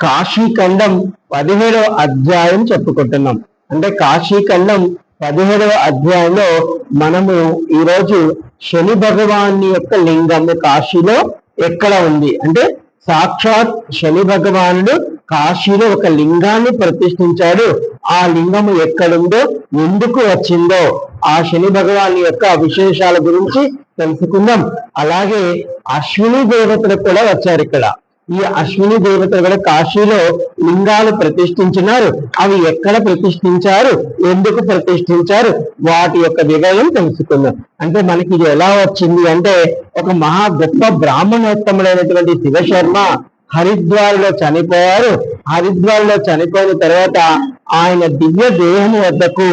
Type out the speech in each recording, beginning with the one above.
కాశీఖండం 17వ అధ్యాయం చెప్పుకుంటున్నాం. అంటే కాశీఖండం 17వ అధ్యాయంలో మనము ఈరోజు శని భగవాన్ యొక్క లింగము కాశీలో ఎక్కడ ఉంది అంటే సాక్షాత్ శని భగవానుడు కాశీలో ఒక లింగాన్ని ప్రతిష్ఠించాడు. ఆ లింగము ఎక్కడుందో, ఎందుకు వచ్చిందో, ఆ శని భగవాన్ యొక్క విశేషాల గురించి తెలుసుకుందాం. అలాగే అశ్విని దేవతలు కూడా వచ్చారు ఇక్కడ. ఈ అశ్విని దేవతలు కూడా కాశీలో లింగాలు ప్రతిష్ఠించినారు. అవి ఎక్కడ ప్రతిష్ఠించారు, ఎందుకు ప్రతిష్ఠించారు, వాటి యొక్క వివరం తెలుసుకుందాం. అంటే మనకి ఇది ఎలా వచ్చింది అంటే, ఒక మహా గొప్ప బ్రాహ్మణోత్తముడైనటువంటి శివశర్మ హరిద్వార్లో చనిపోయారు. హరిద్వార్లో చనిపోయిన తర్వాత ఆయన దివ్య దేహం వద్దకు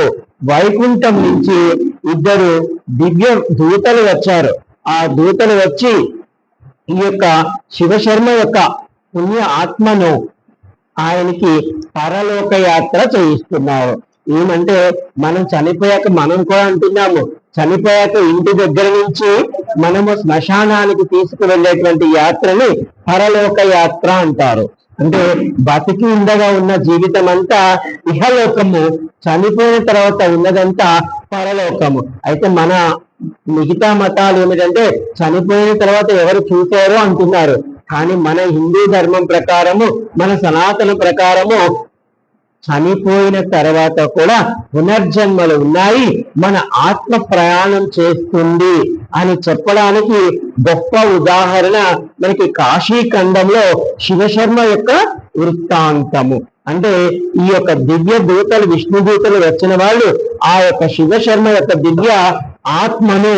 వైకుంఠం నుంచి 2 దివ్య దూతలు వచ్చారు. ఆ దూతలు వచ్చి ఈ యొక్క శివశర్మ యొక్క పుణ్య ఆత్మను ఆయనకి పరలోక యాత్ర చేయిస్తున్నారు. ఏమంటే మనం చనిపోయాక మనం కూడా అంటున్నాము, చనిపోయాక ఇంటి దగ్గర నుంచి మనము శ్మశానానికి తీసుకువెళ్ళేటువంటి యాత్రని పరలోక యాత్ర అంటారు. అంటే బతికి ఉండగా ఉన్న జీవితం అంతా ఇహలోకము, చనిపోయిన తర్వాత ఉన్నదంతా పరలోకము. అయితే మన మిగతా మతాలు ఏమిటంటే చనిపోయిన తర్వాత ఎవరు చూశారో అంటున్నారు. కానీ మన హిందూ ధర్మం ప్రకారము, మన సనాతన ప్రకారము చనిపోయిన తర్వాత కూడా పునర్జన్మలు ఉన్నాయి, మన ఆత్మ ప్రయాణం చేస్తుంది అని చెప్పడానికి గొప్ప ఉదాహరణ మనకి కాశీఖండంలో శివశర్మ యొక్క వృత్తాంతము. అంటే ఈ యొక్క దివ్య దూతలు, విష్ణు దూతలు వచ్చిన వాళ్ళు ఆ యొక్క శివశర్మ యొక్క దివ్య ఆత్మను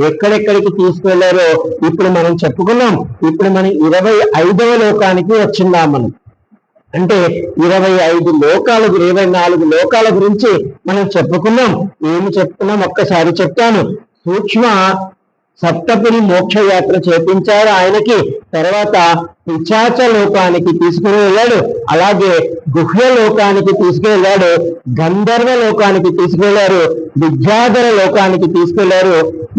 ఎక్కడెక్కడికి తీసుకువెళ్లారో ఇప్పుడు మనం చెప్పుకున్నాం. ఇప్పుడు మనం 25వ లోకానికి వచ్చిందాం. మనం అంటే 25 లోకాల 24 లోకాల గురించి మనం చెప్పుకున్నాం. ఏమి చెప్పుకున్నాం ఒక్కసారి చెప్తాను. సూక్ష్మ సప్తపురి మోక్ష యాత్ర చేపించారు ఆయనకి. తర్వాత పిశాచ లోకానికి తీసుకుని వెళ్ళాడు, అలాగే గుహ్య లోకానికి తీసుకువెళ్ళాడు, గంధర్వ లోకానికి తీసుకువెళ్ళారు, విద్యాధర లోకానికి తీసుకెళ్లారు,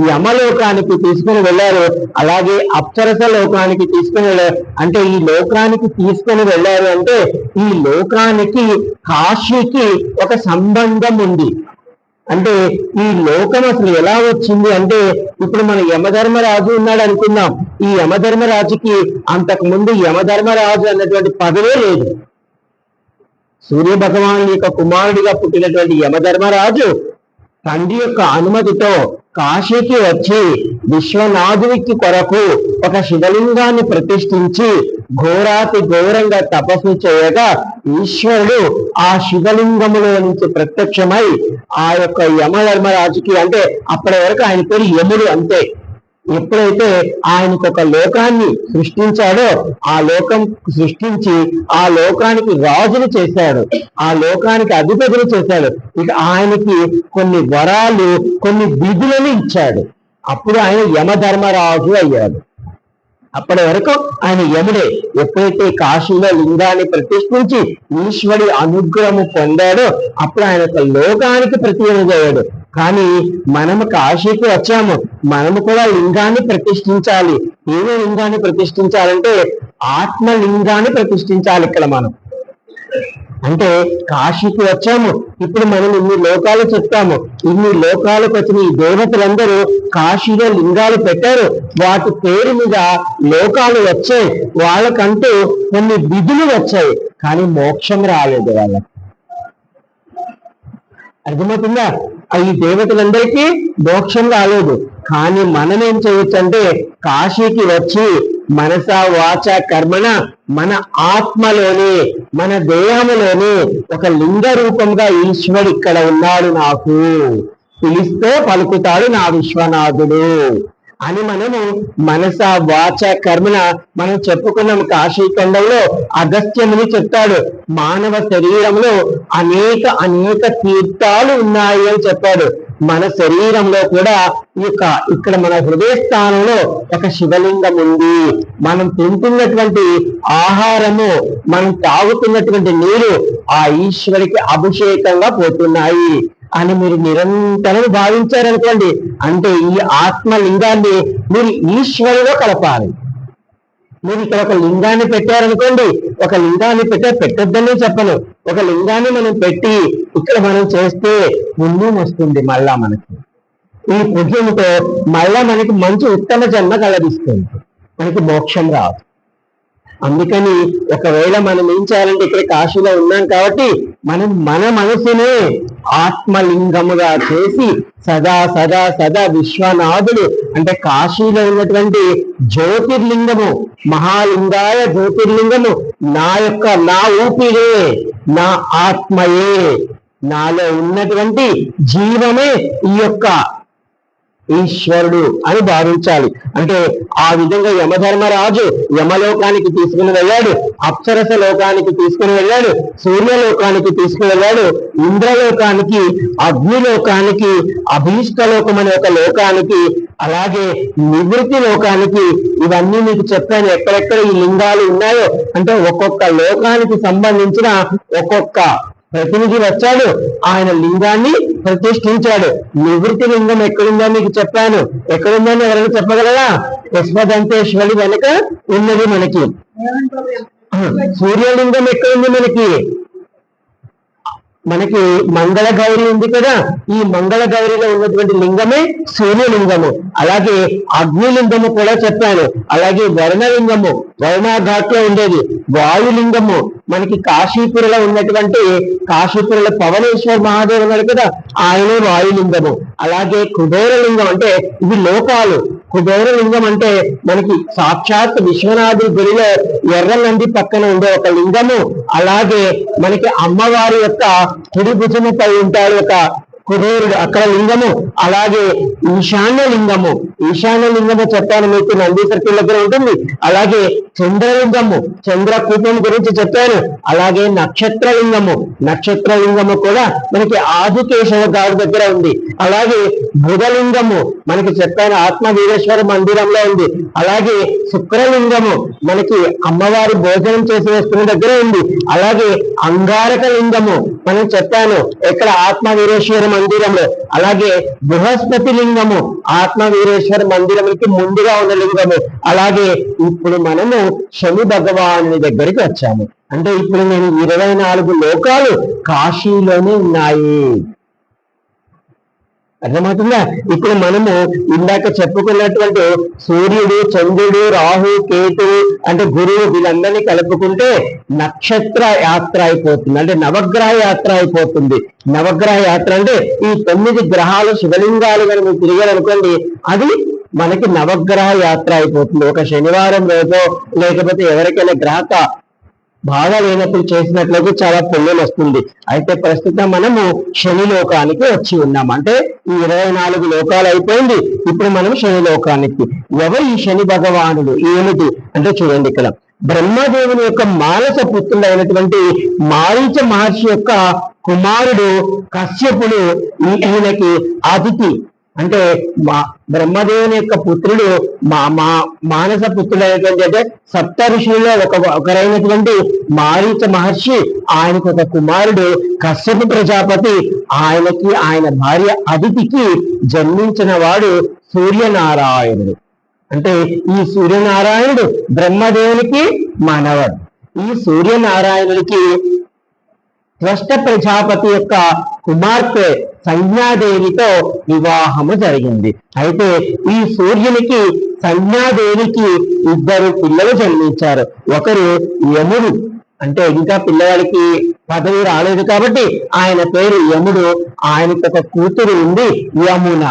యమలోకానికి తీసుకుని వెళ్ళారు, అలాగే అప్సరస లోకానికి తీసుకుని వెళ్ళారు. అంటే ఈ లోకానికి తీసుకుని వెళ్ళారు అంటే ఈ లోకానికి కాశీకి ఒక సంబంధం ఉంది. అంటే ఈ లోకం అసలు ఎలా వచ్చింది అంటే, ఇప్పుడు మన యమధర్మరాజు ఉన్నాడు అనుకుందాం. ఈ యమధర్మరాజుకి అంతకు ముందు యమధర్మరాజు అన్నటువంటి పదవే లేదు. సూర్య భగవాను యొక్క కుమారుడిగా పుట్టినటువంటి యమధర్మరాజు తండ్రి యొక్క అనుమతితో కాశీకి వచ్చి విశ్వనాథునికి కొరకు ఒక శివలింగాన్ని ప్రతిష్ఠించి ఘోరాతి ఘోరంగా తపస్సు చేయగా ఈశ్వరుడు ఆ శివలింగములో నుంచి ప్రత్యక్షమై ఆ యొక్క యమధర్మరాజుకి, అంటే అప్పటి వరకు ఆయన పేరు యముడు అంతే, ఎప్పుడైతే ఆయనకు ఒక లోకాన్ని సృష్టించాడో ఆ లోకం సృష్టించి ఆ లోకానికి రాజును చేశాడు, ఆ లోకానికి అధిపతిని చేశాడు. ఇక ఆయనకి కొన్ని వరాలు, కొన్ని విధులను ఇచ్చాడు. అప్పుడు ఆయన యమధర్మరాజు అయ్యాడు. అప్పటి వరకు ఆయన యముడే. ఎప్పుడైతే కాశీలో లింగాన్ని ప్రతిష్ఠించి ఈశ్వరి అనుగ్రహము పొందాడో అప్పుడు ఆయన ఒక లోకానికి ప్రతినిధయ్యాడు. కానీ మనము కాశీకి వచ్చాము, మనము కూడా లింగాన్ని ప్రతిష్ఠించాలి. ఏమో లింగాన్ని ప్రతిష్ఠించాలంటే ఆత్మలింగాన్ని ప్రతిష్ఠించాలి. ఇక్కడ మనం అంటే కాశీకి వచ్చాము, ఇప్పుడు మనం ఇన్ని లోకాలు చెప్తాము. ఇన్ని లోకాలకు వచ్చిన ఈ దేవతలందరూ కాశీలో లింగాలు పెట్టారు. వాటి పేరు మీద లోకాలు వచ్చాయి, వాళ్ళకంటూ కొన్ని విధులు వచ్చాయి, కానీ మోక్షం రాలేదు వాళ్ళకి. అర్థమవుతుందా? ఈ దేవతలందరికీ మోక్షం రాలేదు. కానీ మనం ఏం చేయొచ్చు అంటే కాశీకి వచ్చి మనస వాచ కర్మణ మన ఆత్మలోనే, మన దేహంలోనే ఒక లింగ రూపంగా ఈశ్వరుడు ఇక్కడ ఉన్నాడు, నాకు పిలిస్తే పలుకుతాడు నా విశ్వనాథుడు అని మనము మనస వాచ కర్మణ మనం చెప్పుకున్నాం. కాశీఖండంలో అగస్త్యముని చెప్తాడు, మానవ శరీరంలో అనేక తీర్థాలు ఉన్నాయి అని చెప్పాడు. మన శరీరంలో కూడా ఇక్కడ మన హృదయ స్థానంలో ఒక శివలింగం ఉంది. మనం తింటున్నటువంటి ఆహారము, మనం తాగుతున్నటువంటి నీరు ఆ ఈశ్వరికి అభిషేకంగా పోతున్నాయి అని మీరు నిరంతరం భావించారనుకోండి, అంటే ఈ ఆత్మలింగాన్ని మీరు ఈశ్వరులో కలపాలి. మీరు ఇక్కడ ఒక లింగాన్ని పెట్టారనుకోండి, ఒక లింగాన్ని పెట్టొద్దని చెప్పను, ఒక లింగాన్ని మనం పెట్టి ఇక్కడ మనం చేస్తే పుణ్యం వస్తుంది. మళ్ళా మనకి ఈ పుణ్యంతో మళ్ళా మనకి మంచి ఉత్తమ జన్మ కలగిస్తుంది, మనకి మోక్షం రాదు. అందుకని ఒకవేళ మనం ఏం చేయాలంటే ఇక్కడ కాశీలో ఉన్నాం కాబట్టి మనం మన మనసునే ఆత్మలింగముగా చేసి సదా సదా సదా విశ్వనాథుడు అంటే కాశీలో ఉన్నటువంటి జ్యోతిర్లింగము, మహాలింగాయ జ్యోతిర్లింగము నా ఊపిరే, నా ఆత్మయే, నాలో ఉన్నటువంటి జీవమే ఈ యొక్క ఈశ్వరుడు అని భావించాలి. అంటే ఆ విధంగా యమధర్మరాజు యమలోకానికి తీసుకుని వెళ్ళాడు, అప్సరస లోకానికి తీసుకుని వెళ్ళాడు, సూర్యలోకానికి తీసుకుని వెళ్ళాడు, ఇంద్రలోకానికి, అగ్నిలోకానికి, అభీష్టలోకం అనే ఒక లోకానికి, అలాగే నివృత్తి లోకానికి. ఇవన్నీ మీకు చెప్పాను ఎక్కడెక్కడ ఈ లింగాలు ఉన్నాయో. అంటే ఒక్కొక్క లోకానికి సంబంధించిన ఒక్కొక్క ప్రతినిధి వచ్చాడు, ఆయన లింగాన్ని ప్రతిష్ఠించాడు. నివృత్తి లింగం ఎక్కడుందో మీకు చెప్పాను, ఎక్కడుందని ఎవరైనా చెప్పగలరా? యశ్వదంతేశ్వరి వెనక ఉన్నది మనకి. సూర్యలింగం ఎక్కడుంది మనకి మంగళ గౌరి ఉంది కదా, ఈ మంగళ గౌరిలో ఉన్నటువంటి లింగమే సూర్యలింగము. అలాగే అగ్నిలింగము కూడా చెప్పాను. అలాగే వర్ణలింగము వర్ణాఘాట్లో ఉండేది. వాయులింగము మనకి కాశీపురలో ఉన్నటువంటి కాశీపురలో పవనేశ్వర్ మహాదేవ్ ఉన్నాడు కదా, ఆయనే వాయులింగము. అలాగే కుబేరలింగం అంటే ఇవి లోకాలు. కుబేరలింగం అంటే మనకి సాక్షాత్ విశ్వనాథుడి గుడిలో ఎర్రనంది పక్కన ఉండే ఒక లింగము. అలాగే మనకి అమ్మవారి యొక్క కుడి భుజముపై ఉంటాడు ఒక కుబేరుడు, అక్కడ లింగము. అలాగే ఈశాన్య లింగము చెప్పాను మీకు, నంది సర్కిల్ దగ్గర ఉంటుంది. అలాగే చంద్రలింగము, చంద్రకూపం గురించి చెప్పాను. అలాగే నక్షత్రలింగము కూడా మనకి ఆదికేశవ గారి దగ్గర ఉంది. అలాగే బుధలింగము మనకి చెప్పాను ఆత్మవీరేశ్వర మందిరంలో ఉంది. అలాగే శుక్రలింగము మనకి అమ్మవారి భోజనం చేసి వేస్తున్న దగ్గర ఉంది. అలాగే అంగారక లింగము మనం చెప్పాను ఎక్కడ ఆత్మవీరేశ్వర మందిరంలో. అలాగే బృహస్పతి లింగము ఆత్మవీరేశ్వర మందిరానికి ముందుగా ఉన్న లింగము. అలాగే ఇప్పుడు మనము శని భగవాను దగ్గరికి వచ్చాము. అంటే ఇప్పుడు నేను 24 లోకాలు కాశీలోనే ఉన్నాయి. అర్థమవుతుందా? ఇప్పుడు మనము ఇందాక చెప్పుకున్నటువంటి సూర్యుడు, చంద్రుడు, రాహు, కేతు అంటే గురువు, వీళ్ళందరినీ కలుపుకుంటే నక్షత్ర యాత్ర అయిపోతుంది, అంటే నవగ్రహ యాత్ర అయిపోతుంది. నవగ్రహ యాత్ర అంటే ఈ 9 గ్రహాలు శివలింగాలు కనుక మీరు తిరిగారనుకోండి, అది మనకి నవగ్రహ యాత్ర అయిపోతుంది. ఒక శనివారం రోజో లేకపోతే ఎవరికైనా గ్రహక బాగా లేనప్పుడు చేసినట్లయితే చాలా పుణ్యం వస్తుంది. అయితే ప్రస్తుతం మనము శని లోకానికి వచ్చి ఉన్నాం. అంటే ఈ 24 లోకాలు అయిపోయింది, ఇప్పుడు మనం శని లోకానికి. ఎవరు ఈ శని భగవానుడు ఏమిటి అంటే చూడండి, ఇక్కడ బ్రహ్మదేవుని యొక్క మానస పుత్రుడు అయినటువంటి మారీచ మహర్షి యొక్క కుమారుడు కశ్యపుడు. ఈయనకి అతిథి అంటే బ్రహ్మదేవుని యొక్క పుత్రుడు మానస పుత్రుడు అయినటువంటి అంటే సప్త ఋషులలో ఒకరైనటువంటి మారీచ మహర్షి, ఆయనకు ఒక కుమారుడు కశ్యప ప్రజాపతి. ఆయనకి ఆయన భార్య అదితికి జన్మించిన వాడు సూర్యనారాయణుడు. అంటే ఈ సూర్యనారాయణుడు బ్రహ్మదేవునికి మనవడు. ఈ సూర్యనారాయణుడికి త్వష్ట ప్రజాపతి యొక్క కుమార్తె సంజ్ఞాదేవితో వివాహము జరిగింది. అయితే ఈ సూర్యునికి సంజ్ఞాదేవికి 2 పిల్లలు జన్మించారు. ఒకరు యముడు, అంటే ఇంకా పిల్లవాడికి పదవి రాలేదు కాబట్టి ఆయన పేరు యముడు. ఆయనకు ఒక కూతురు ఉంది యమున.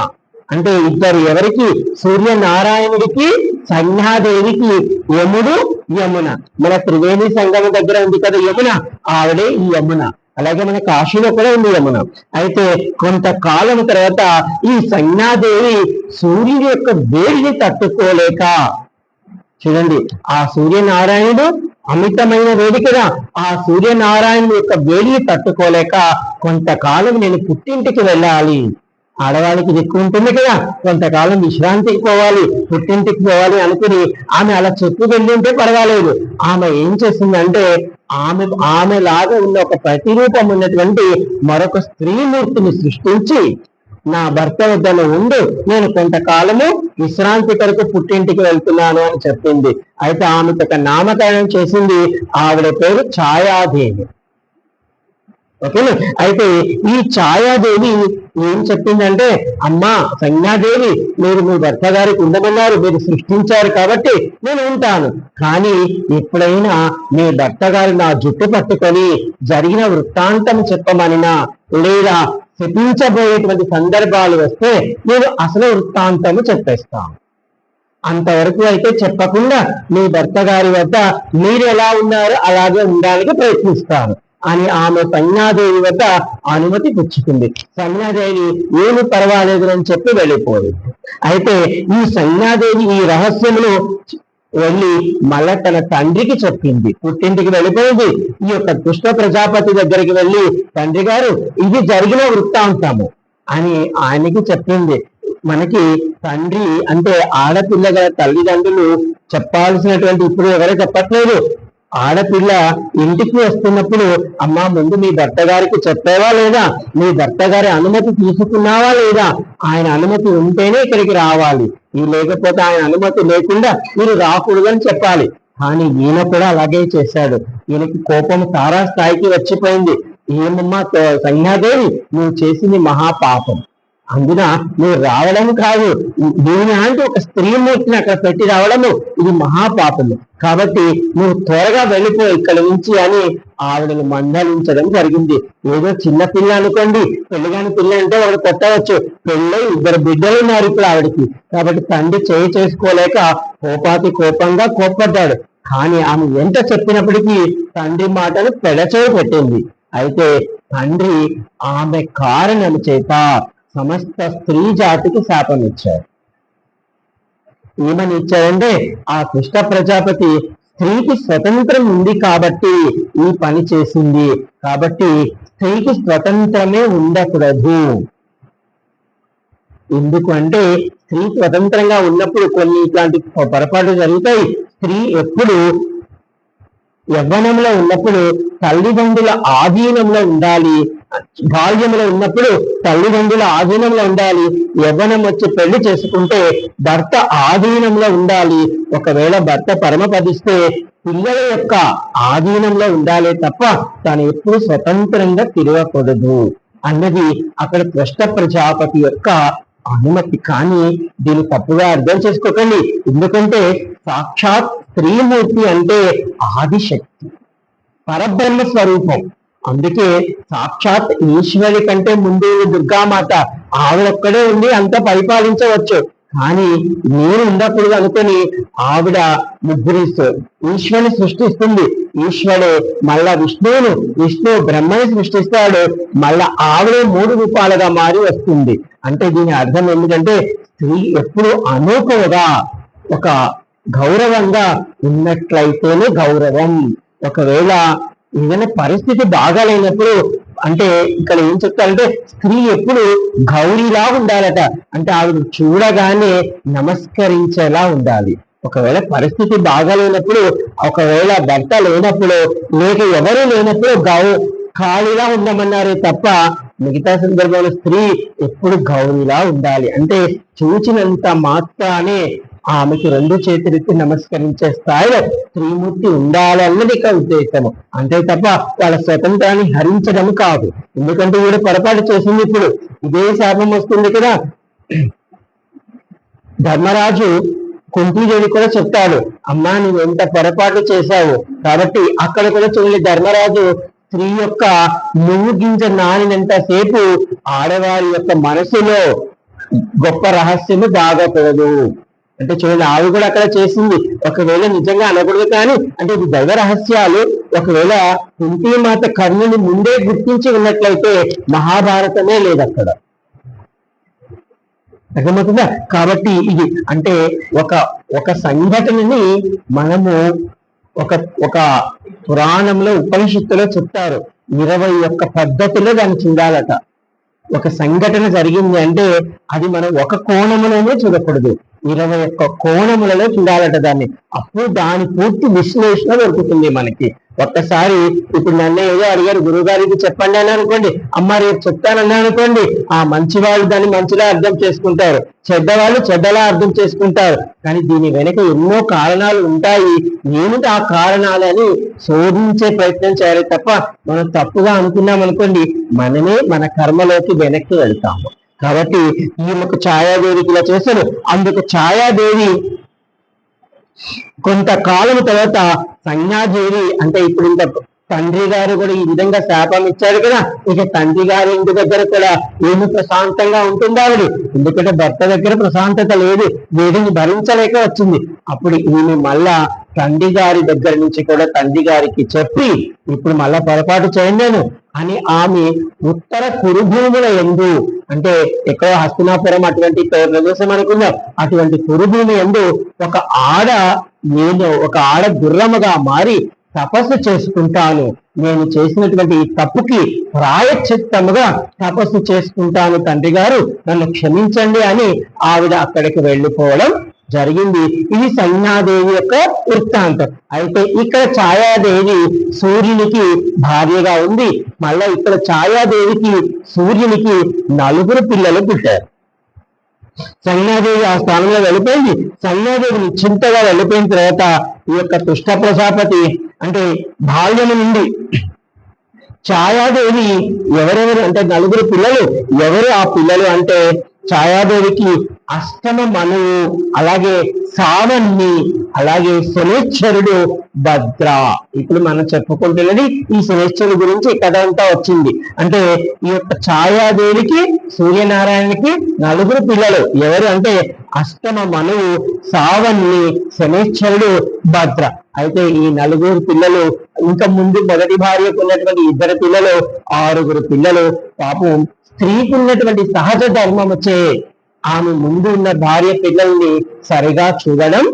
అంటే 2 ఎవరికి? సూర్యనారాయణుడికి, సంజ్ఞాదేవికి. యముడు, యమున. మన త్రివేణి సంగమం దగ్గర ఉంది కదా యమున, ఆవిడే ఈ యమున. అలాగే మన కాశీలో కూడా ఉంది యమున. అయితే కొంతకాలం తర్వాత ఈ సంజ్ఞాదేవి సూర్యుడి యొక్క వేడిని తట్టుకోలేక, చూడండి ఆ సూర్యనారాయణుడు అమితమైన వేడి కదా, ఆ సూర్యనారాయణుడు యొక్క వేడిని తట్టుకోలేక కొంతకాలం నేను పుట్టింటికి వెళ్ళాలి, ఆడవాళ్ళకి ఎక్కువ ఉంటుంది కదా, కొంతకాలం విశ్రాంతికి పోవాలి, పుట్టింటికి పోవాలి అనుకుని ఆమె అలా చెప్పి వెళ్ళి ఉంటే పర్వాలేదు. ఆమె ఏం చేసిందంటే ఆమె లాగా ఉన్న ఒక ప్రతిరూపం ఉన్నటువంటి మరొక స్త్రీమూర్తిని సృష్టించి నా భర్త వద్దను ఉండు, నేను కొంతకాలము విశ్రాంతి కొరకు పుట్టింటికి వెళ్తున్నాను అని చెప్పింది. అయితే ఆమెకు ఒక నామకరణం చేసింది. ఆవిడ పేరు ఛాయాదేవి. ఓకేనా. అయితే ఈ ఛాయాదేవి ఏం చెప్పిందంటే, అమ్మా సంజ్ఞాదేవి, మీరు మీ భర్త గారికి ఉండమన్నారు, మీరు సృష్టించారు కాబట్టి నేను ఉంటాను. కానీ ఎప్పుడైనా మీ భర్త గారు నా జుట్టు పట్టుకొని జరిగిన వృత్తాంతం చెప్పమనినా లేదా శపించబోయేటువంటి సందర్భాలు వస్తే నేను అసలు వృత్తాంతము చెప్పేస్తాను. అంతవరకు అయితే చెప్పకుండా మీ భర్త గారి వద్ద మీరు ఎలా ఉన్నారో అలాగే ఉండడానికి ప్రయత్నిస్తాను అని ఆమె సంజ్ఞాదేవి వద్ద అనుమతి పుచ్చుకుంది. సంజ్ఞాదేవి ఏమి పర్వాలేదు అని చెప్పి వెళ్ళిపోయింది. అయితే ఈ సంజ్ఞాదేవి ఈ రహస్యమును వెళ్ళి మళ్ళా తన తండ్రికి చెప్పింది. పుట్టింటికి వెళ్ళిపోయింది. ఈ యొక్క దుష్ట ప్రజాపతి దగ్గరికి వెళ్ళి, తండ్రి గారు ఇది జరిగిన వృత్తాంతము అని ఆయనకి చెప్పింది. మనకి తండ్రి అంటే ఆడపిల్ల గల తల్లిదండ్రులు చెప్పాల్సినటువంటి ఇప్పుడు ఎవరో చెప్పట్లేదు. ఆడపిల్ల ఇంటికి వస్తున్నప్పుడు అమ్మా ముందు మీ భర్త గారికి చెప్పావా లేదా, మీ భర్త గారి అనుమతి తీసుకున్నావా లేదా, ఆయన అనుమతి ఉంటేనే ఇక్కడికి రావాలి, ఈ లేకపోతే ఆయన అనుమతి లేకుండా మీరు రాకూడదని చెప్పాలి. కానీ ఈయన కూడా అలాగే చేశాడు. ఈయనకి కోపం తారా స్థాయికి వచ్చిపోయింది. ఏమమ్మా సంజ్ఞాదేవి, నువ్వు చేసింది మహాపాపం, అందున నువ్వు రావడం కాదు, దీని అంటే ఒక స్త్రీమూర్తిని అక్కడ పెట్టి రావడము ఇది మహాపాపము, కాబట్టి నువ్వు త్వరగా వెళ్ళిపో ఇక్కడి నుంచి అని ఆవిడను మందలించడం జరిగింది. ఏదో చిన్న పిల్ల అనుకోండి, పెళ్లిగాని పిల్ల అంటే వాడు కొట్టవచ్చు. పెళ్ళై 2 బిడ్డలు ఉన్నారు ఇప్పుడు ఆవిడకి. కాబట్టి తండ్రి చేసుకోలేక కోపంగా కోప్పడ్డాడు. కానీ ఆమె ఎంత చెప్పినప్పటికీ తండ్రి మాటను పెడచెవి పెట్టింది. అయితే తండ్రి ఆమె కారణం చేత సమస్త స్త్రీ జాతికి శాపం ఇచ్చాడు. ఏమని ఇచ్చాడంటే, ఆ కృష్ణ ప్రజాపతి స్త్రీకి స్వతంత్రం ఉంది కాబట్టి ఈ పని చేసింది, కాబట్టి స్త్రీకి స్వతంత్రమే ఉండకూడదు. ఎందుకు అంటే స్త్రీ స్వతంత్రంగా ఉన్నప్పుడు కొన్ని ఇట్లాంటి పొరపాట్లు జరుగుతాయి. స్త్రీ ఎప్పుడు యవ్వనంలో ఉన్నప్పుడు తల్లిదండ్రుల ఆధీనంలో ఉండాలి, బాల్యంలో ఉన్నప్పుడు తల్లిదండ్రుల ఆధీనంలో ఉండాలి, యవ్వనం వచ్చి పెళ్లి చేసుకుంటే భర్త ఆధీనంలో ఉండాలి. ఒకవేళ భర్త పరమపదిస్తే పిల్లల యొక్క ఆధీనంలో ఉండాలి తప్ప తను ఎప్పుడు స్వతంత్రంగా తిరగకూడదు అన్నది అక్కడ కృష్ణ ప్రజాపతి యొక్క అనుమతి. కానీ దీన్ని తప్పుగా అర్థం చేసుకోకండి. ఎందుకంటే సాక్షాత్ స్త్రీమూర్తి అంటే ఆదిశక్తి, పరబ్రహ్మ స్వరూపం. అందుకే సాక్షాత్ ఈశ్వరి కంటే ముందు దుర్గామాత, ఆవిడొక్కడే ఉండి అంత పరిపాలించవచ్చు. కానీ నేను ఉండకూడదు అనుకుని ఆవిడ ముగ్గురిస్తుంది, ఈశ్వరుని సృష్టిస్తుంది. ఈశ్వరుడు మళ్ళా విష్ణు బ్రహ్మని సృష్టిస్తాడు. మళ్ళా ఆవిడే 3 రూపాలుగా మారి వస్తుంది. అంటే దీని అర్థం ఏమిటంటే స్త్రీ ఎప్పుడు అనూపముగా ఒక గౌరవంగా ఉన్నట్లయితేనే గౌరవం. ఒకవేళ ఏదైనా పరిస్థితి బాగాలేనప్పుడు అంటే ఇక్కడ ఏం చెప్తారంటే స్త్రీ ఎప్పుడు గౌరీలా ఉండాలట. అంటే ఆవిడ చూడగానే నమస్కరించేలా ఉండాలి. ఒకవేళ పరిస్థితి బాగాలేనప్పుడు, ఒకవేళ భర్త లేనప్పుడు, లేక ఎవరు లేనప్పుడు ఖాళీలా ఉండమన్నారే తప్ప మిగతా సందర్భంలో స్త్రీ ఎప్పుడు గౌరీలా ఉండాలి. అంటే చూచినంత మాత్రానే ఆమెకు 2 చేతులెత్తి నమస్కరించే స్థాయిలో స్త్రీమూర్తి ఉండాలి అన్నది ఇక ఉద్దేశము. అంతే తప్ప వాళ్ళ స్వతంత్రాన్ని హరించడం కాదు. ఎందుకంటే వీడు పొరపాటు చేసింది. ఇప్పుడు ఇదే శాపం వస్తుంది కదా. ధర్మరాజు కుంతీదేవి కూడా చెప్తాడు, అమ్మా నువ్వు ఎంత పొరపాటు చేశావు. కాబట్టి అక్కడ కూడా చూడండి, ధర్మరాజు స్త్రీ యొక్క నువ్వు గింజ నానినంత సేపు ఆడవారి యొక్క మనసులో గొప్ప రహస్యము దాగకూడదు. అంటే చూడండి, ఆవిడ కూడా అక్కడ చేసింది. ఒకవేళ నిజంగా అనకూడదు కానీ అంటే ఇది దైవ రహస్యాలు. ఒకవేళ కుంతీమాత కర్ణుని ముందే గుర్తించి ఉన్నట్లయితే మహాభారతమే లేదు అక్కడ, అర్థమవుతుందా? కాబట్టి ఇది అంటే ఒక సంఘటనని మనము ఒక పురాణంలో ఉపనిషత్తులో చెప్తారు, 21 పద్ధతిలో దాన్ని చూడాలట. ఒక సంఘటన జరిగింది అంటే అది మనం ఒక కోణములోనే చూడకూడదు, 21 కోణములలో చూడాలట దాన్ని. అప్పుడు దాని పూర్తి విశ్లేషణ దొరుకుతుంది మనకి. ఒక్కసారి ఇప్పుడు నన్ను ఏదో అడిగారు, గురువు గారికి చెప్పండి అని అనుకోండి, అమ్మ రేపు చెప్తానన్నా అనుకోండి, ఆ మంచి వాళ్ళు దాన్ని మంచిలా అర్థం చేసుకుంటారు, చెడ్డవాళ్ళు చెడ్డలా అర్థం చేసుకుంటారు. కానీ దీని వెనక ఎన్నో కారణాలు ఉంటాయి. ఏమిటి ఆ కారణాలని శోధించే ప్రయత్నం చేయాలి తప్ప మనం తప్పుగా అనుకున్నాం అనుకోండి, మనమే మన కర్మలోకి వెనక్కి వెళ్తాము. కాబట్టి ఈమెకు ఛాయాదేవికి ఇలా చేశారు. అందుకు ఛాయాదేవి కొంతకాలం తర్వాత సంజ్ఞాదేవి, అంటే ఇప్పుడు ఇంత తండ్రి గారు కూడా ఈ విధంగా శాపం ఇచ్చారు కదా, ఇక తండ్రి గారి ఇంటి దగ్గర కూడా ఏమి ప్రశాంతంగా ఉంటుంది ఆవిడ, ఎందుకంటే భర్త దగ్గర ప్రశాంతత లేదు, వేడిని భరించలేక వచ్చింది. అప్పుడు ఈమె మళ్ళా తండ్రి గారి దగ్గర నుంచి కూడా తండ్రి గారికి చెప్పి, ఇప్పుడు మళ్ళా పొరపాటు చేయలేను అని ఆమె ఉత్తర కురుభూముల యందు, అంటే ఎక్కడో హస్తినాపురం అటువంటి ప్రదేశం అనుకుందాం, అటువంటి కురుభూమి యందు ఒక ఆడ గుర్రముగా మారి తపస్సు చేసుకుంటాను, నేను చేసినటువంటి ఈ తప్పుకి ప్రాయశ్చిత్తముగా తపస్సు చేసుకుంటాను తండ్రి గారు, నన్ను క్షమించండి అని ఆవిడ అక్కడికి వెళ్ళిపోవడం జరిగింది. ఇది సంజ్ఞాదేవి యొక్క వృత్తాంతం. అయితే ఇక్కడ ఛాయాదేవి సూర్యునికి భార్యగా ఉంది. మళ్ళా ఇక్కడ ఛాయాదేవికి సూర్యునికి 4 పిల్లలు పుట్టారు. సంజ్ఞాదేవి ఆ స్థానంలో వెళ్ళిపోయింది. సంజ్ఞాదేవి నిశ్చింతగా వెళ్ళిపోయిన తర్వాత ఈ యొక్క దుష్ట ప్రజాపతి, అంటే బాల్యము నుండి ఛాయాదేవి ఎవరెవరు అంటే 4 పిల్లలు, ఎవరు ఆ పిల్లలు అంటే ఛాయాదేవికి అష్టమ మనువు, అలాగే సావన్ని, అలాగే శనేశ్వరుడు, భద్ర. ఇప్పుడు మనం చెప్పుకుంటున్నది ఈ శనేశ్వరుడు గురించి కథ అంతా వచ్చింది. అంటే ఈ యొక్క ఛాయాదేవికి సూర్యనారాయణకి 4 పిల్లలు, ఎవరు అంటే అష్టమ మనువు, సావన్ని, శనేశ్వరుడు, భద్ర. అయితే ఈ 4 పిల్లలు, ఇంకా ముందు మొదటి భార్యకు ఉన్నటువంటి 2 పిల్లలు, 6 పిల్లలు. పాపం స్త్రీకి ఉన్నటువంటి సహజ ధర్మం వచ్చే ఆమె ముందు ఉన్న భార్య పిల్లల్ని సరిగా చూడడం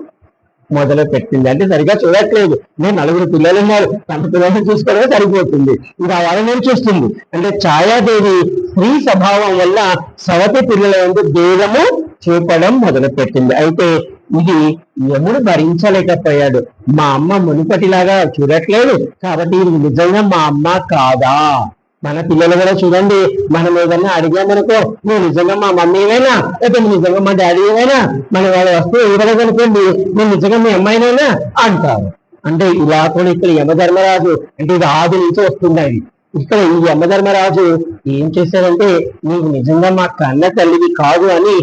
మొదలు పెట్టింది. అంటే సరిగా చూడట్లేదు, నేను 4 పిల్లలు ఉన్నారు, తన పిల్లల్ని చూసుకోవడమే సరిపోతుంది, ఇంకా వాళ్ళని చూస్తుంది. అంటే ఛాయాదేవి స్త్రీ స్వభావం వల్ల సవతి పిల్లల ముందు భేదము చూపడం మొదలు పెట్టింది. అయితే ఇది యముడు భరించలేకపోయాడు. మా అమ్మ మునుపటిలాగా చూడట్లేదు, కాబట్టి ఇది నిజంగా మా అమ్మ కాదా? మన పిల్లలు కూడా చూడండి, మనం ఏదన్నా అడిగామనుకో, నువ్వు నిజంగా మా మమ్మీ ఏమైనా, లేకపోతే నువ్వు నిజంగా మా డాడీ ఏమైనా, మన వాళ్ళ వస్తువు ఇవ్వలేదనుకోండి, నువ్వు నిజంగా మీ అమ్మాయినైనా అంటారు. అంటే ఇలా కూడా ఇక్కడ యమధర్మరాజు, అంటే ఇది ఆది నుంచి వస్తున్నాయి. ఇక్కడ ఈ యమధర్మరాజు ఏం చేశారంటే, నీవు నిజంగా మా కన్న తల్లివి కాదు అని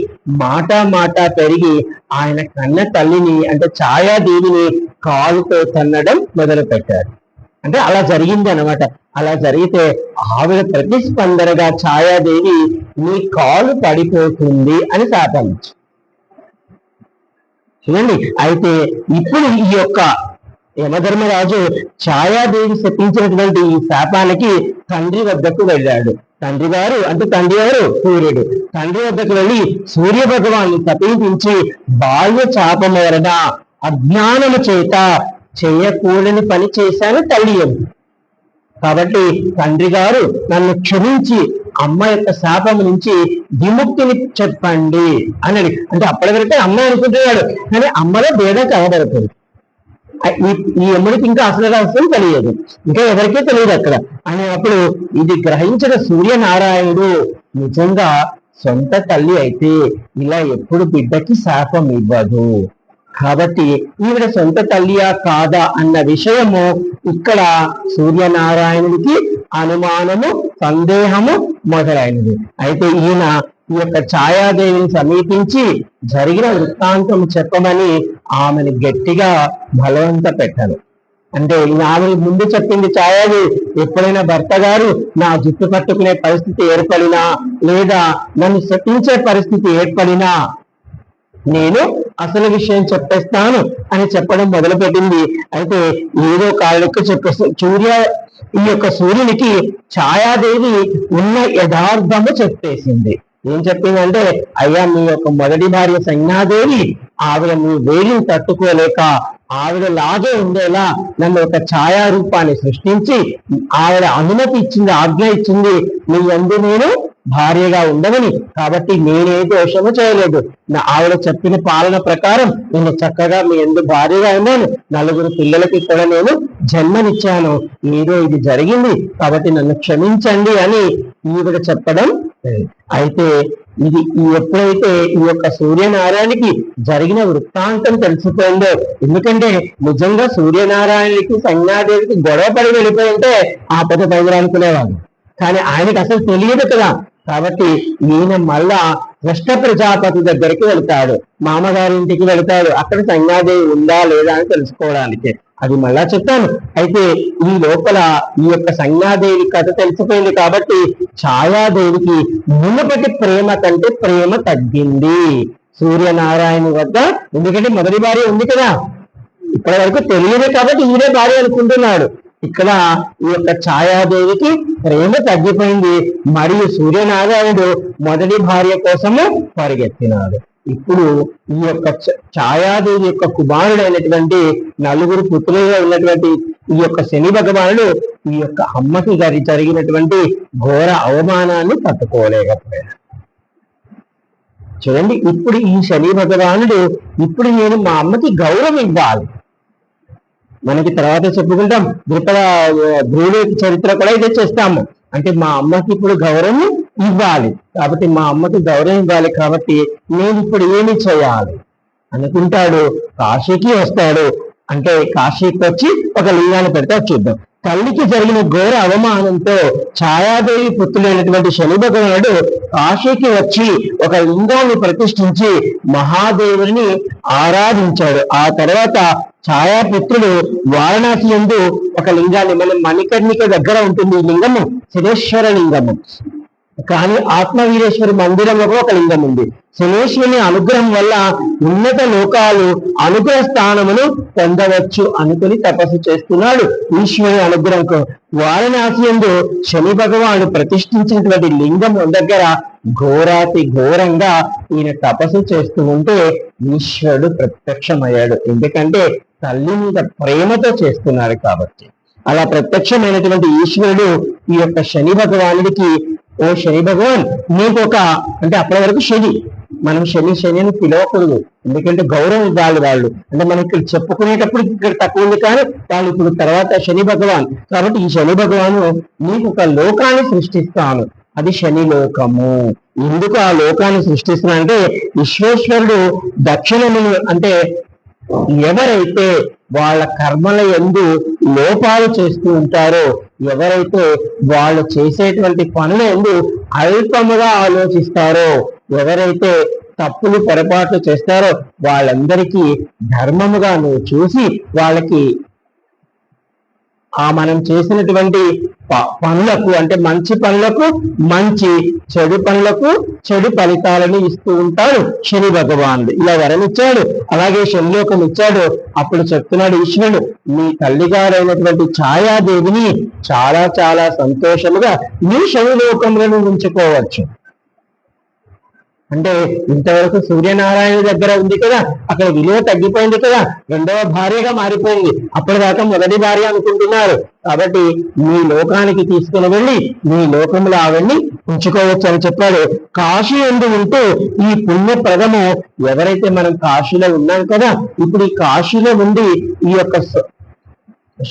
మాట పెరిగి ఆయన కన్న తల్లిని, అంటే ఛాయాదేవిని కాలుతో తన్నడం మొదలు పెట్టారు. అంటే అలా జరిగింది అనమాట. అలా జరిగితే ఆవిడ ప్రతిస్పందనగా ఛాయాదేవి నీ కాలు పడిపోతుంది అని శాపమిచ్చు. చూడండి, అయితే ఇప్పుడు ఈ యొక్క యమధర్మరాజు ఛాయాదేవి శపించినటువంటి ఈ శాపానికి తండ్రి వద్దకు వెళ్ళాడు. తండ్రి గారు అంటే తండ్రి ఎవరు? సూర్యుడు. తండ్రి వద్దకు వెళ్ళి సూర్య భగవాన్ని తపించి, బాల్య చాపం వలన అజ్ఞానము చేత చేయకూడని పని చేశాను తల్లి అని. కాబట్టి తండ్రి గారు నన్ను క్షమించి అమ్మ యొక్క శాపం నుంచి విముక్తిని చెప్పండి అని. అంటే అప్పటి వరకే అమ్మ అనుకుంటున్నాడు, కానీ అమ్మలో భేదం కనబడుతుంది. ఈ అమ్మడికి ఇంకా అసలు రహస్యం తెలియదు, ఇంకా ఎవరికీ తెలియదు అక్కడ. అని అప్పుడు ఇది గ్రహించిన సూర్యనారాయణుడు, నిజంగా సొంత తల్లి అయితే ఇలా ఎప్పుడు బిడ్డకి శాపం ఇవ్వదు, కాబట్టి ఈవిడ సొంత తల్లియా కాదా అన్న విషయము ఇక్కడ సూర్యనారాయణుడికి అనుమానము, సందేహము మొదలైనది. అయితే ఈయన ఈ యొక్క ఛాయాదేవిని సమీపించి జరిగిన వృత్తాంతం చెప్పమని ఆమెను గట్టిగా బలవంత పెట్టారు. అంటే ఆమె ముందు చెప్పింది ఛాయాదేవి, ఎప్పుడైనా భర్త గారు నా జుట్టు పట్టుకునే పరిస్థితి ఏర్పడినా, లేదా నన్ను శపించే పరిస్థితి ఏర్పడినా నేను అసలు విషయం చెప్పేస్తాను అని చెప్పడం మొదలుపెట్టింది. అయితే ఏదో కాళ్ళకు చెప్పేసి ఈ యొక్క సూర్యునికి ఛాయాదేవి ఉన్న యథార్థము చెప్పేసింది. ఏం చెప్పిందంటే, అయ్యా మీ యొక్క మొదటి భార్య సంజ్ఞాదేవి, ఆవిడ మీ వేడిని తట్టుకోలేక ఆవిడ లాగే ఉండేలా నన్ను ఒక ఛాయారూపాన్ని సృష్టించి ఆవిడ అనుమతి ఇచ్చింది, ఆజ్ఞ ఇచ్చింది, మీ యందు నేను భార్యగా ఉండమని. కాబట్టి నేనే దోషము చేయలేదు, ఆవిడ చెప్పిన పాలన ప్రకారం నేను చక్కగా మీ యందు భార్యగా ఉన్నాను, 4 పిల్లలకి కూడా నేను జన్మనిచ్చాను, ఏదో ఇది జరిగింది కాబట్టి నన్ను క్షమించండి అని ఈవిడ చెప్పడం. అయితే ఇది ఎప్పుడైతే ఈ యొక్క సూర్యనారాయణకి జరిగిన వృత్తాంతం తెలిసిపోయిందో, ఎందుకంటే నిజంగా సూర్యనారాయణకి సంజ్ఞాదేవికి గొడవ పడి వెళ్ళిపోయి ఉంటే ఆపద పైన అనుకునేవాడు, కానీ ఆయనకి అసలు తెలియదు కదా. కాబట్టి ఈయన మళ్ళా కృష్ణ ప్రజాపతి దగ్గరికి వెళ్తాడు, మామగారింటికి వెళ్తాడు, అక్కడ సంజ్ఞాదేవి ఉందా లేదా అని తెలుసుకోవడానికి. అది మళ్ళా చెప్తాను. అయితే ఈ లోపల ఈ యొక్క సంజ్ఞాదేవి కథ తెలిసిపోయింది కాబట్టి ఛాయాదేవికి మునుపటి ప్రేమ కంటే ప్రేమ తగ్గింది సూర్యనారాయణ వద్ద. ఎందుకంటే మొదటి భార్య ఉంది కదా, ఇప్పటి వరకు తెలియదు కాబట్టి ఈయనే భార్య అనుకుంటున్నాడు. ఇక్కడ ఈ యొక్క ఛాయాదేవికి ప్రేమ తగ్గిపోయింది, మరియు సూర్యనారాయణుడు మొదటి భార్య కోసము పరిగెత్తినాడు. ఇప్పుడు ఈ యొక్క ఛాయాదేవి యొక్క కుమారుడైనటువంటి 4 పుత్రులుగా ఉన్నటువంటి ఈ యొక్క శని భగవానుడు ఈ యొక్క అమ్మకి జరిగినటువంటి ఘోర అవమానాన్ని తట్టుకోలేకపోయాడు. చూడండి, ఇప్పుడు ఈ శని భగవానుడు ఇప్పుడు నేను మా అమ్మకి గౌరవం ఇవ్వాలి, మనకి తర్వాత చెప్పుకుంటాం, ధ్రువుడి చరిత్ర కూడా ఇదే చేస్తాము. అంటే మా అమ్మకి ఇప్పుడు గౌరవం ఇవ్వాలి, కాబట్టి మా అమ్మకి గౌరవం ఇవ్వాలి, కాబట్టి నేను ఇప్పుడు ఏమి చేయాలి అనుకుంటాడు. కాశీకి వస్తాడు, అంటే కాశీకి వచ్చి ఒక లింగాన్ని పెడతా చూద్దాం. తల్లికి జరిగిన ఘోర అవమానంతో ఛాయాదేవి పుత్రులైనటువంటి శని భగవానుడు కాశీకి వచ్చి ఒక లింగాన్ని ప్రతిష్ఠించి మహాదేవుని ఆరాధించాడు. ఆ తర్వాత ఛాయాపుత్రుడు వారణాసి యందు ఒక లింగాన్ని, మనం మణికర్ణిక దగ్గర ఉంటుంది ఈ లింగము, శనేశ్వర లింగము, కానీ ఆత్మవీరేశ్వరి మందిరంలో కూడా ఒక లింగం ఉంది. శనేశ్వరుని అనుగ్రహం వల్ల ఉన్నత లోకాలు అనుగ్రహ స్థానమును పొందవచ్చు అనుకుని తపస్సు చేస్తున్నాడు. ఈశ్వరుని అనుగ్రహంకు వారణాసి యందు శని భగవానుడు ప్రతిష్ఠించినటువంటి లింగం దగ్గర ఘోరాతి ఘోరంగా ఈయన తపస్సు చేస్తూ ఉంటే ఈశ్వరుడు ప్రత్యక్షమయ్యాడు. ఎందుకంటే తల్లి మీద ప్రేమతో చేస్తున్నాడు కాబట్టి. అలా ప్రత్యక్షమైనటువంటి ఈశ్వరుడు ఈ యొక్క శని భగవానుడికి, ఓ శని భగవాన్, నీకు ఒక, అంటే అప్పటి వరకు శని, మనం శని అని పిలవకూడదు, ఎందుకంటే గౌరవం ఇవ్వాలి వాళ్ళు. అంటే మనం ఇక్కడ చెప్పుకునేటప్పుడు ఇక్కడ తక్కువ ఉంది, కానీ వాళ్ళు ఇప్పుడు తర్వాత శని భగవాన్ కాబట్టి ఈ శని భగవాను నీకు ఒక లోకాన్ని సృష్టిస్తాను, అది శని లోకము. ఎందుకు ఆ లోకాన్ని సృష్టిస్తున్నానంటే విశ్వేశ్వరుడు దక్షిణమును, అంటే ఎవరైతే వాళ్ళ కర్మల యందు లోపాలు చేస్తూ ఉంటారో, ఎవరైతే వాళ్ళు చేసేటువంటి పనుల యందు అల్పముగా ఆలోచిస్తారో, ఎవరైతే తప్పులు పొరపాట్లు చేస్తారో వాళ్ళందరికీ ధర్మముగా నువ్వు చూసి వాళ్ళకి మనం చేసినటువంటి పనులకు, అంటే మంచి పనులకు మంచి, చెడు పనులకు చెడు ఫలితాలను ఇస్తూ ఉంటాడు శని భగవానుడు. ఇలా వరం ఇచ్చాడు, అలాగే శనిలోకం ఇచ్చాడు. అప్పుడు చెప్తున్నాడు ఈశ్వరుడు, మీ తల్లిగారైనటువంటి ఛాయాదేవిని చాలా చాలా సంతోషముగా మీ శనిలోకంలో ఉంచుకోవచ్చు. అంటే ఇంతవరకు సూర్యనారాయణ దగ్గర ఉంది కదా, అక్కడ విలువ తగ్గిపోయింది కదా, రెండవ భార్యగా మారిపోయింది, అప్పటిదాకా మొదటి భార్య అనుకుంటున్నారు. కాబట్టి మీ లోకానికి తీసుకుని వెళ్ళి మీ లోకంలో అవన్నీ ఉంచుకోవచ్చు అని చెప్పాడు. కాశీ యందు ఉంటూ ఈ పుణ్యప్రదము, ఎవరైతే మనం కాశీలో ఉన్నాం కదా, ఇప్పుడు ఈ కాశీలో ఉండి ఈ యొక్క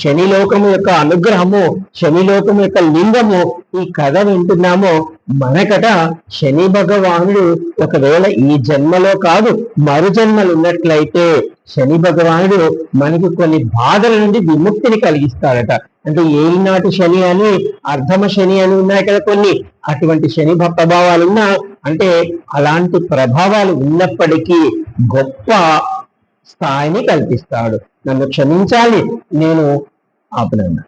శనిలోకము యొక్క అనుగ్రహము, శనిలోకము యొక్క లింగము ఈ కథ వింటున్నామో, మనకట శని భగవానుడు ఒకవేళ ఈ జన్మలో కాదు మరు జన్మలు ఉన్నట్లయితే శని భగవానుడు మనకి కొన్ని బాధల నుండి విముక్తిని కలిగిస్తాడట. అంటే ఏలినాటి శని అని, అర్ధమ శని అని ఉన్నాయి కదా కొన్ని, అటువంటి శని ప్రభావాలు ఉన్నా, అంటే అలాంటి ప్రభావాలు ఉన్నప్పటికీ గొప్ప స్థాయిని కల్పిస్తాడు. నన్ను క్షమించాలి, నేను ఆపనన్నా.